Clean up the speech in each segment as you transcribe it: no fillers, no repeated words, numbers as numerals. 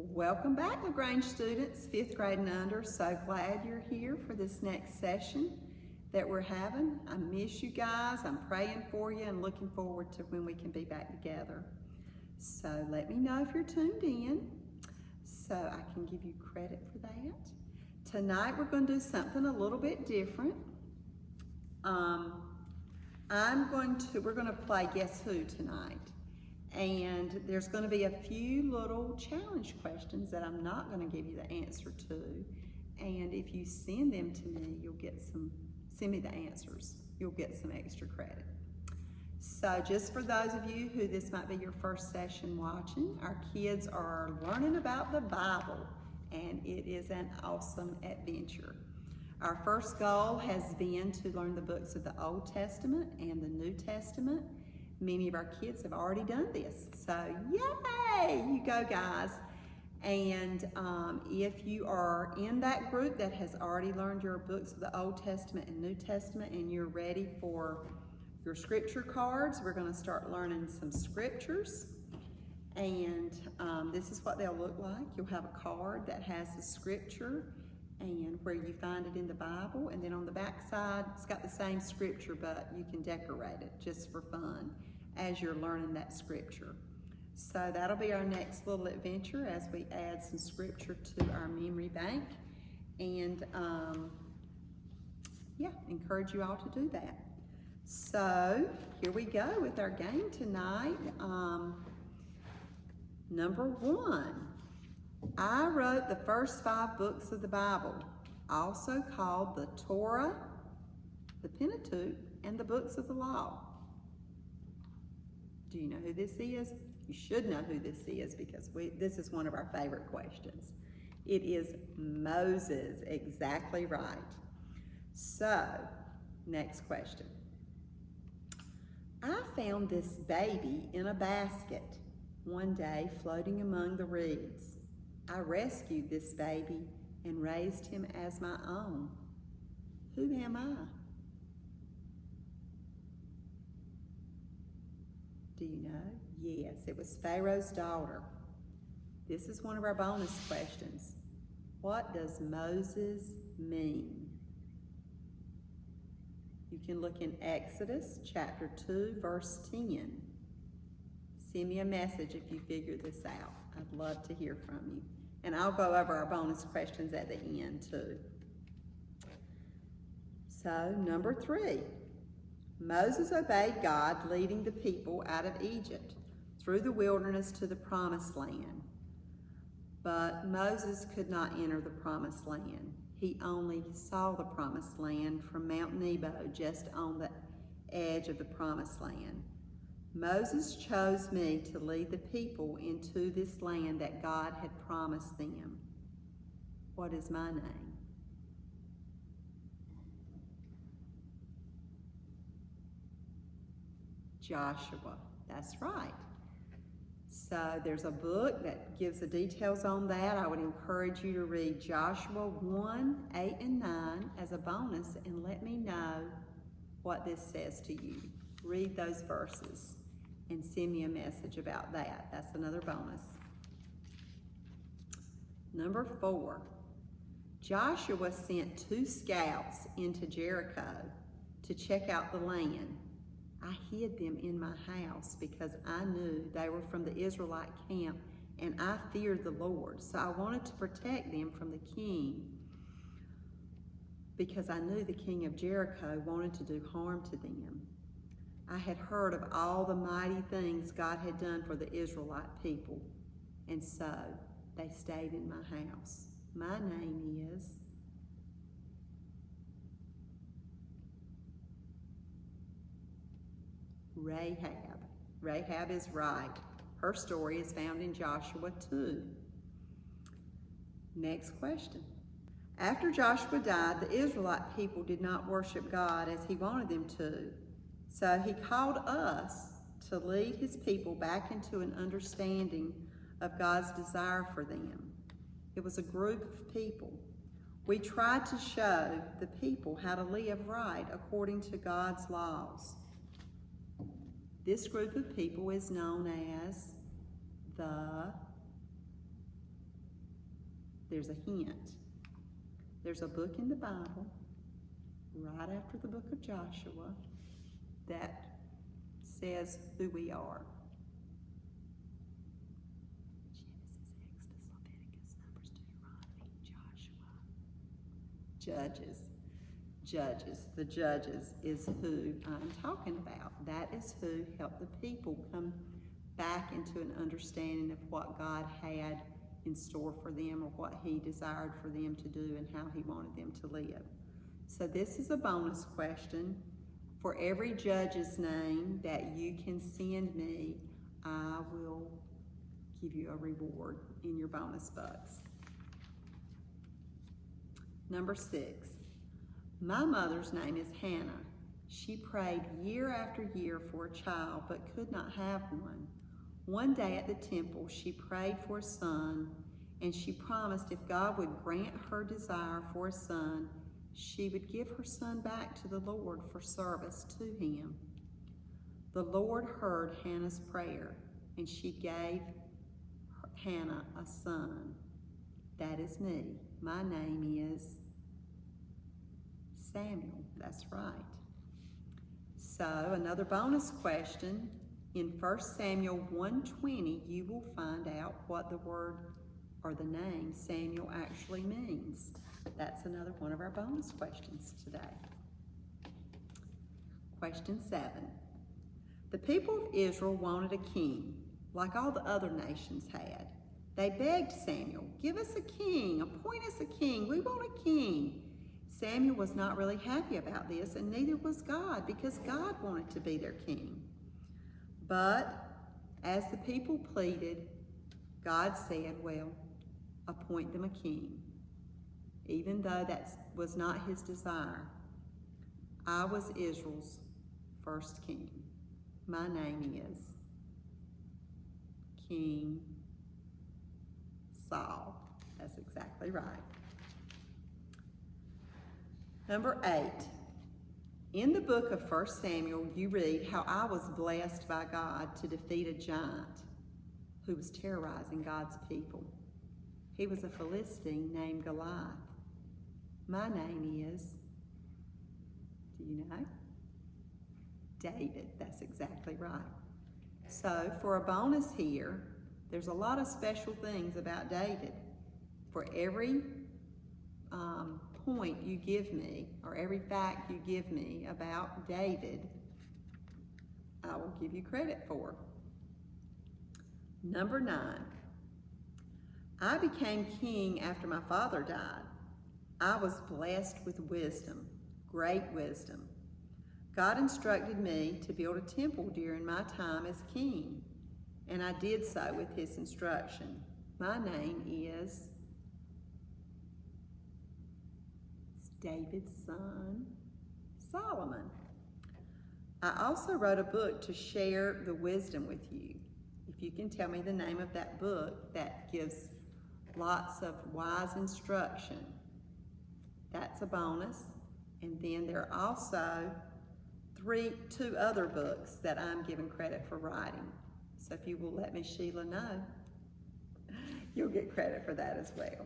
Welcome back, LaGrange students, 5th grade and under. So glad you're here for this next session that we're having. I miss you guys. I'm praying for you and looking forward to when we can be back together. So let me know if you're tuned in so I can give you credit for that. Tonight we're going to do something a little bit different. We're going to play Guess Who tonight. And there's going to be a few little challenge questions that I'm not going to give you the answer to. And if you send them to me, send me the answers. You'll get some extra credit. So just for those of you who this might be your first session watching, our kids are learning about the Bible, and it is an awesome adventure. Our first goal has been to learn the books of the Old Testament and the New Testament. Many of our kids have already done this, so yay, you go guys. And if you are in that group that has already learned your books of the Old Testament and New Testament and you're ready for your scripture cards, we're going to start learning some scriptures. And this is what they'll look like. You'll have a card that has the scripture and where you find it in the Bible, and then on the back side it's got the same scripture, but you can decorate it just for fun as you're learning that scripture. So that'll be our next little adventure as we add some scripture to our memory bank, and encourage you all to do that. So here we go with our game tonight. Number 1. I wrote the first 5 books of the Bible, also called the Torah, the Pentateuch, and the books of the law. Do you know who this is? You should know who this is because this is one of our favorite questions. It is Moses, exactly right. So, next question. I found this baby in a basket one day floating among the reeds. I rescued this baby and raised him as my own. Who am I? Do you know? Yes, it was Pharaoh's daughter. This is one of our bonus questions. What does Moses mean? You can look in Exodus chapter 2, verse 10. Send me a message if you figure this out. I'd love to hear from you. And I'll go over our bonus questions at the end too. So, number 3. Moses obeyed God, leading the people out of Egypt through the wilderness to the promised land. But Moses could not enter the promised land. He only saw the promised land from Mount Nebo, just on the edge of the promised land. Moses chose me to lead the people into this land that God had promised them. What is my name? Joshua. That's right. So there's a book that gives the details on that. I would encourage you to read Joshua 1, 8, and 9 as a bonus, and let me know what this says to you. Read those verses and send me a message about that. That's another bonus. Number 4. Joshua sent 2 scouts into Jericho to check out the land. I hid them in my house because I knew they were from the Israelite camp and I feared the Lord. So I wanted to protect them from the king because I knew the king of Jericho wanted to do harm to them. I had heard of all the mighty things God had done for the Israelite people, and so they stayed in my house. My name is Rahab. Rahab is right. Her story is found in Joshua 2. Next question. After Joshua died, the Israelite people did not worship God as he wanted them to. So he called us to lead his people back into an understanding of God's desire for them. It was a group of people. We tried to show the people how to live right according to God's laws. This group of people is known as the there's a hint. There's a book in the Bible, right after the book of Joshua, that says who we are. Genesis, Exodus, Leviticus, Numbers, Deuteronomy, Joshua. Judges. The Judges is who I'm talking about. That is who helped the people come back into an understanding of what God had in store for them, or what He desired for them to do, and how He wanted them to live. So this is a bonus question. For every judge's name that you can send me, I will give you a reward in your bonus bucks. Number 6. My mother's name is Hannah. She prayed year after year for a child, but could not have one. One day at the temple, she prayed for a son, and she promised if God would grant her desire for a son, she would give her son back to the Lord for service to Him. The Lord heard Hannah's prayer, and she gave Hannah a son. That is me. My name is Samuel. That's right. So another bonus question. In 1 Samuel 1:20, you will find out what the word or the name Samuel actually means. That's another one of our bonus questions today. Question 7. The people of Israel wanted a king, like all the other nations had. They begged Samuel, give us a king, appoint us a king, we want a king. Samuel was not really happy about this, and neither was God, because God wanted to be their king. But as the people pleaded, God said, well, appoint them a king. Even though that was not His desire, I was Israel's first king. My name is King Saul. That's exactly right. Number 8. In the book of 1 Samuel, you read how I was blessed by God to defeat a giant who was terrorizing God's people. He was a Philistine named Goliath. My name is, do you know? David. That's exactly right. So for a bonus here, there's a lot of special things about David. For every point you give me, or every fact you give me about David, I will give you credit for. Number 9. I became king after my father died. I was blessed with wisdom, great wisdom. God instructed me to build a temple during my time as king, and I did so with His instruction. My name is David's son, Solomon. I also wrote a book to share the wisdom with you. If you can tell me the name of that book that gives lots of wise instruction, that's a bonus. And then there are also two other books that I'm giving credit for writing. So if you will let me, Sheila, know, you'll get credit for that as well.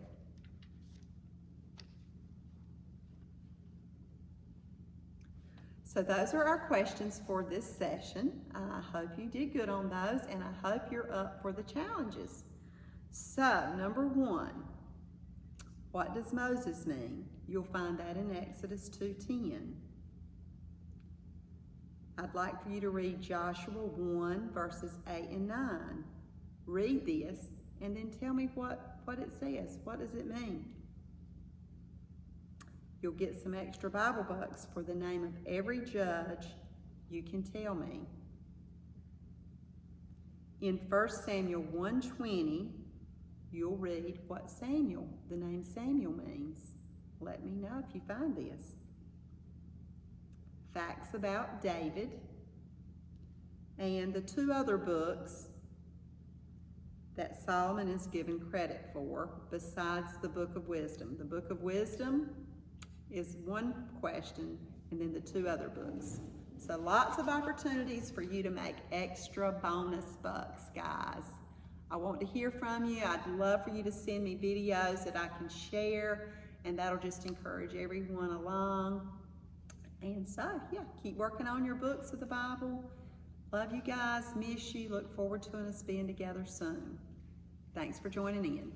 So those are our questions for this session. I hope you did good on those, and I hope you're up for the challenges. So, number 1, what does Moses mean? You'll find that in Exodus 2:10. I'd like for you to read Joshua 1, verses 8 and 9. Read this, and then tell me what it says. What does it mean? You'll get some extra Bible bucks for the name of every judge you can tell me. In 1 Samuel 1:20, you'll read what the name Samuel means. Let me know if you find this. Facts about David, and the 2 other books that Solomon is given credit for besides the Book of Wisdom. The Book of Wisdom is 1 question, and then the 2 other books. So lots of opportunities for you to make extra bonus bucks, guys. I want to hear from you. I'd love for you to send me videos that I can share, and that'll just encourage everyone along. And so, yeah, keep working on your books of the Bible. Love you guys, miss you, look forward to us being together soon. Thanks for joining in.